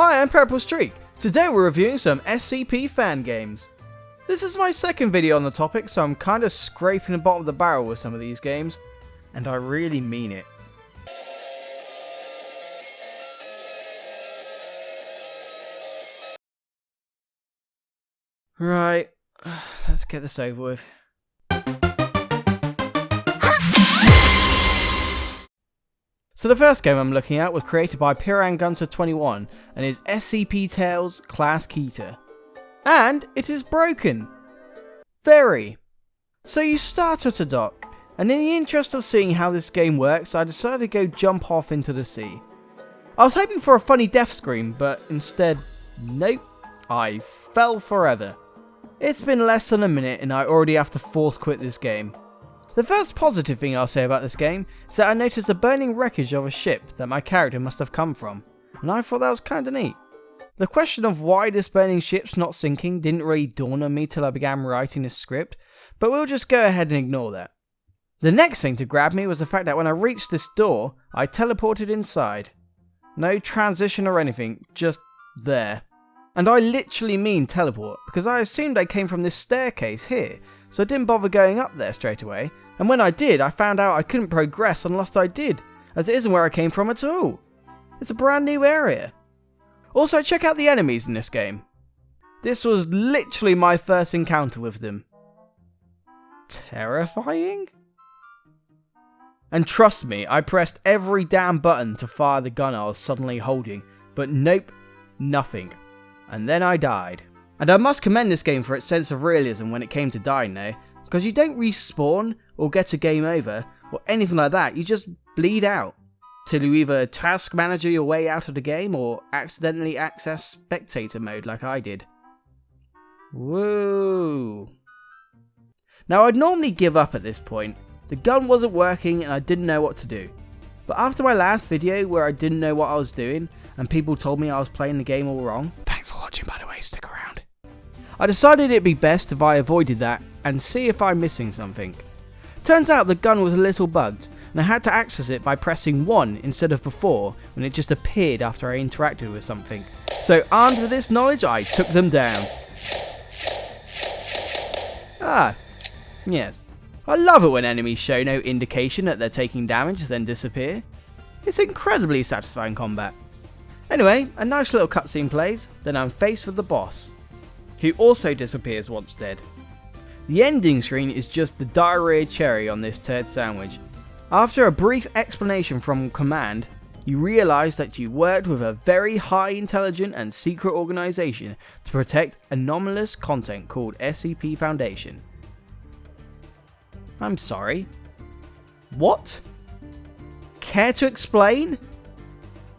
Hi, I'm Purple Streak. Today we're reviewing some SCP fan games. This is my second video on the topic, so I'm kind of scraping the bottom of the barrel with some of these games, and I really mean it. Right, let's get this over with. So the first game I'm looking at was created by Pirangunter21 and is SCP Tales Class Keator. And it is broken. Very. So you start at a dock, and in the interest of seeing how this game works, I decided to go jump off into the sea. I was hoping for a funny death scream, but instead, nope, I fell forever. It's been less than a minute and I already have to force quit this game. The first positive thing I'll say about this game is that I noticed the burning wreckage of a ship that my character must have come from, and I thought that was kinda neat. The question of why this burning ship's not sinking didn't really dawn on me till I began writing this script, but we'll just go ahead and ignore that. The next thing to grab me was the fact that when I reached this door, I teleported inside. No transition or anything, just there. And I literally mean teleport, because I assumed I came from this staircase here, so I didn't bother going up there straight away, and when I did, I found out I couldn't progress unless I did, as it isn't where I came from at all. It's a brand new area. Also, check out the enemies in this game. This was literally my first encounter with them. Terrifying? And trust me, I pressed every damn button to fire the gun I was suddenly holding, but nope, nothing. And then I died. And I must commend this game for its sense of realism when it came to dying though, because you don't respawn or get a game over or anything like that, you just bleed out till you either task manager your way out of the game or accidentally access spectator mode like I did. Woo! Now I'd normally give up at this point. The gun wasn't working and I didn't know what to do. But after my last video where I didn't know what I was doing and people told me I was playing the game all wrong, thanks for watching by the way, stick around. I decided it'd be best if I avoided that and see if I'm missing something. Turns out the gun was a little bugged and I had to access it by pressing 1 instead of before when it just appeared after I interacted with something. So armed with this knowledge, I took them down. Ah, yes. I love it when enemies show no indication that they're taking damage then disappear. It's incredibly satisfying combat. Anyway, a nice little cutscene plays, then I'm faced with the boss, who also disappears once dead. The ending screen is just the diarrhea cherry on this turd sandwich. After a brief explanation from command, you realise that you worked with a very high intelligent and secret organisation to protect anomalous content called SCP Foundation. I'm sorry. What? Care to explain?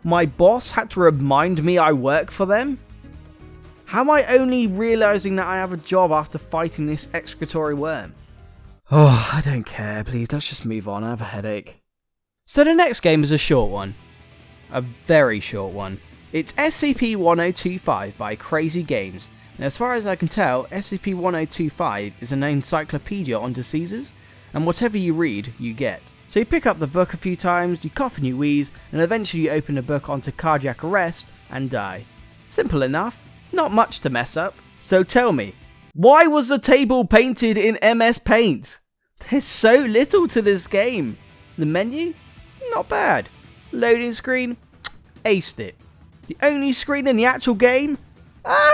My boss had to remind me I work for them? How am I only realising that I have a job after fighting this excretory worm? Oh, I don't care, please, let's just move on, I have a headache. So the next game is a short one. A very short one. It's SCP-1025 by Crazy Games, and as far as I can tell, SCP-1025 is an encyclopedia on diseases, and whatever you read, you get. So you pick up the book a few times, you cough and you wheeze, and eventually you open the book onto cardiac arrest and die. Simple enough, not much to mess up. So tell me, why was the table painted in MS Paint? There's so little to this game. The menu? Not bad. Loading screen? Aced it. The only screen in the actual game?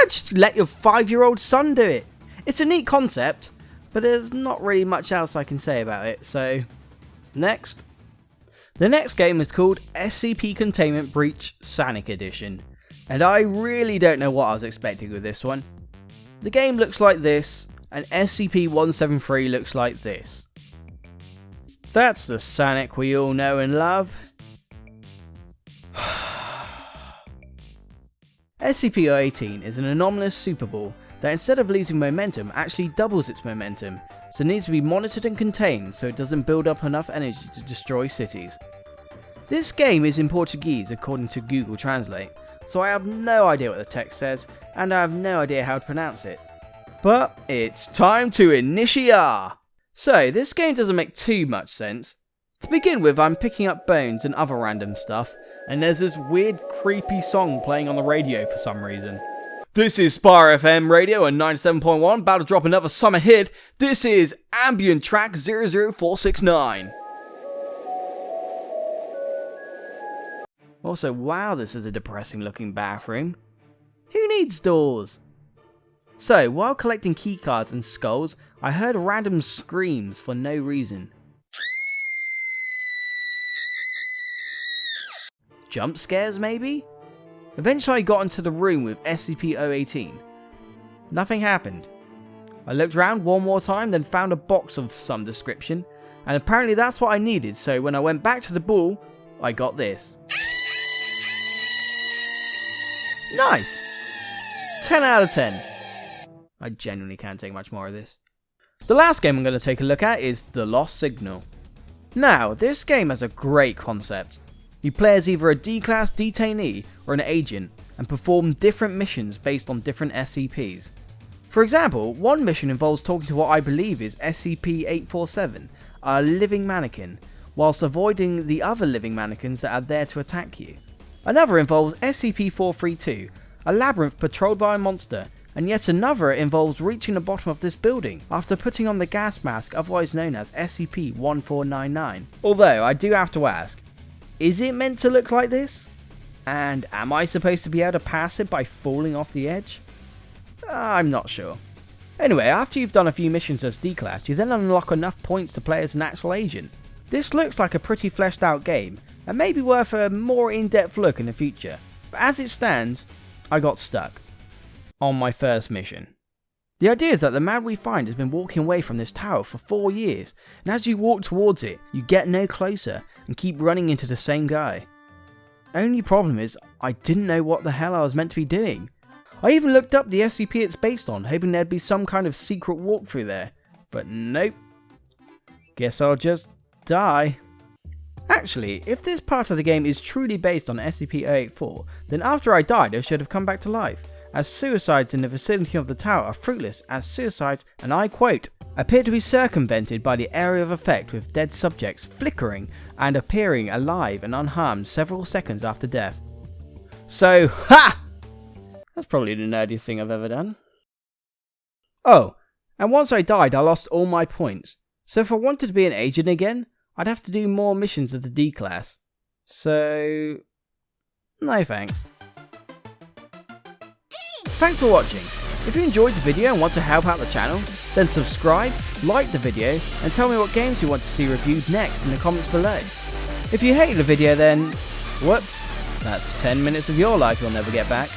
Just let your 5-year-old son do it. It's a neat concept, but there's not really much else I can say about it, so next. The next game is called SCP Containment Breach Sanic Edition, and I really don't know what I was expecting with this one. The game looks like this, and SCP-173 looks like this. That's the Sanic we all know and love. SCP-018 is an anomalous super ball that instead of losing momentum actually doubles its momentum, so it needs to be monitored and contained so it doesn't build up enough energy to destroy cities. This game is in Portuguese according to Google Translate, so I have no idea what the text says and I have no idea how to pronounce it. But it's time to initiate! So this game doesn't make too much sense. To begin with, I'm picking up bones and other random stuff, and there's this weird creepy song playing on the radio for some reason. This is Spire FM Radio and 97.1, about to drop another summer hit. This is Ambient Track 00469. Also, wow, this is a depressing looking bathroom. Who needs doors? So, while collecting keycards and skulls, I heard random screams for no reason. Jump scares, maybe? Eventually I got into the room with SCP-018. Nothing happened. I looked around one more time, then found a box of some description, and apparently that's what I needed, so when I went back to the ball, I got this. Nice! 10 out of 10. I genuinely can't take much more of this. The last game I'm going to take a look at is The Lost Signal. Now, this game has a great concept. You play as either a D-class detainee or an agent and perform different missions based on different SCPs. For example, one mission involves talking to what I believe is SCP-847, a living mannequin, whilst avoiding the other living mannequins that are there to attack you. Another involves SCP-432, a labyrinth patrolled by a monster, and yet another involves reaching the bottom of this building after putting on the gas mask otherwise known as SCP-1499. Although, I do have to ask, is it meant to look like this? And am I supposed to be able to pass it by falling off the edge? I'm not sure. Anyway, after you've done a few missions as D-Class, you then unlock enough points to play as an actual agent. This looks like a pretty fleshed out game, and may be worth a more in-depth look in the future, but as it stands, I got stuck on my first mission. The idea is that the man we find has been walking away from this tower for 4 years, and as you walk towards it, you get no closer and keep running into the same guy. Only problem is, I didn't know what the hell I was meant to be doing. I even looked up the SCP it's based on, hoping there'd be some kind of secret walkthrough there, but nope. Guess I'll just die. Actually, if this part of the game is truly based on SCP-084, then after I died I should have come back to life, as suicides in the vicinity of the tower are fruitless, as suicides, and I quote, appear to be circumvented by the area of effect with dead subjects flickering and appearing alive and unharmed several seconds after death. So, ha! That's probably the nerdiest thing I've ever done. Oh, and once I died I lost all my points, so if I wanted to be an agent again, I'd have to do more missions as the D-Class. So, no thanks. Thanks for watching. If you enjoyed the video and want to help out the channel, then subscribe, like the video, and tell me what games you want to see reviewed next in the comments below. If you hated the video then, whoops, that's 10 minutes of your life you'll never get back.